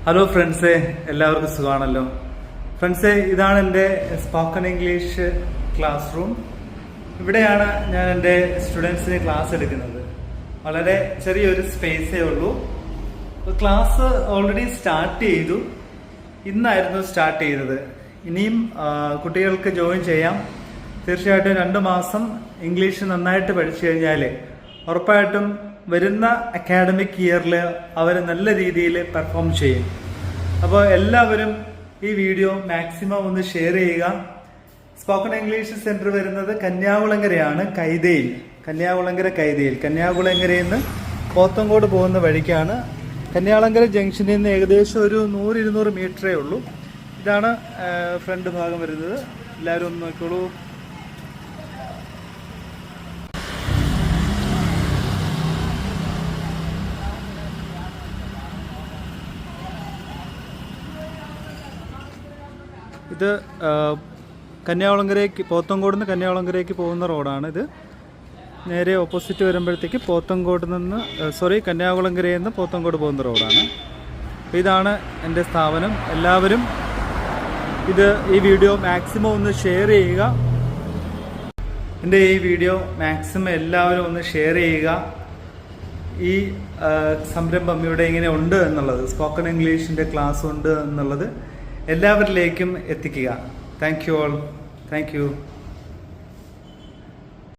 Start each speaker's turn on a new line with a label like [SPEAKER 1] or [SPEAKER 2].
[SPEAKER 1] Hello ഫ്രണ്ട്സേ, എല്ലാവർക്കും സുഖമാണല്ലോ. ഫ്രണ്ട്സേ, ഇതാണ് എൻ്റെ സ്പോക്കൺ ഇംഗ്ലീഷ് ക്ലാസ് റൂം. ഇവിടെയാണ് ഞാൻ എൻ്റെ സ്റ്റുഡൻസിന് ക്ലാസ് എടുക്കുന്നത്. വളരെ ചെറിയൊരു സ്പേസേ ഉള്ളൂ. ക്ലാസ് ഓൾറെഡി സ്റ്റാർട്ട് ചെയ്തു. ഇന്നായിരുന്നു സ്റ്റാർട്ട് ചെയ്തത്. ഇനിയും കുട്ടികൾക്ക് ജോയിൻ ചെയ്യാം. തീർച്ചയായിട്ടും 2 മാസം ഇംഗ്ലീഷ് നന്നായിട്ട് പഠിച്ചു കഴിഞ്ഞാൽ ഉറപ്പായിട്ടും വരുന്ന അക്കാഡമിക് ഇയറിൽ അവർ നല്ല രീതിയിൽ പെർഫോം ചെയ്യും. അപ്പോൾ എല്ലാവരും ഈ വീഡിയോ മാക്സിമം ഒന്ന് ഷെയർ ചെയ്യുക. സ്പോക്കൺ ഇംഗ്ലീഷ് സെന്റർ വരുന്നത് കന്യാകുളങ്ങരയാണ്, കൈതയിൽ. കന്യാകുളങ്ങരയിൽ നിന്ന് പോത്തങ്കോട് പോകുന്ന വഴിക്കാണ്. കന്യാകുളങ്ങര ജംഗ്ഷനിൽ നിന്ന് ഏകദേശം ഒരു 100-200 മീറ്ററേ ഉള്ളൂ. ഇതാണ് ഫ്രണ്ട് ഭാഗം വരുന്നത്. എല്ലാവരും ഒന്ന് നോക്കിക്കോളൂ. ഇത് കന്യാകുളങ്ങരയ്ക്ക്, പോത്തങ്കോട് നിന്ന് കന്യാകുളങ്ങരയ്ക്ക് പോകുന്ന റോഡാണ്. ഇത് നേരെ ഓപ്പോസിറ്റ് വരുമ്പോഴത്തേക്ക് കന്യാകുളങ്ങരയിൽ നിന്ന് പോത്തങ്കോട് പോകുന്ന റോഡാണ്. ഇതാണ് എൻ്റെ സ്ഥാപനം. എല്ലാവരും ഈ വീഡിയോ മാക്സിമം ഒന്ന് ഷെയർ ചെയ്യുക. എൻ്റെ ഈ വീഡിയോ മാക്സിമം എല്ലാവരും ഒന്ന് ഷെയർ ചെയ്യുക. ഈ സംരംഭം ഇവിടെ ഇങ്ങനെ ഉണ്ട് എന്നുള്ളത്, സ്പോക്കൺ ഇംഗ്ലീഷിൻ്റെ ക്ലാസ് ഉണ്ട് എന്നുള്ളത് എല്ലാവരിലേക്കും എത്തിക്കുക. Thank you all. Thank you.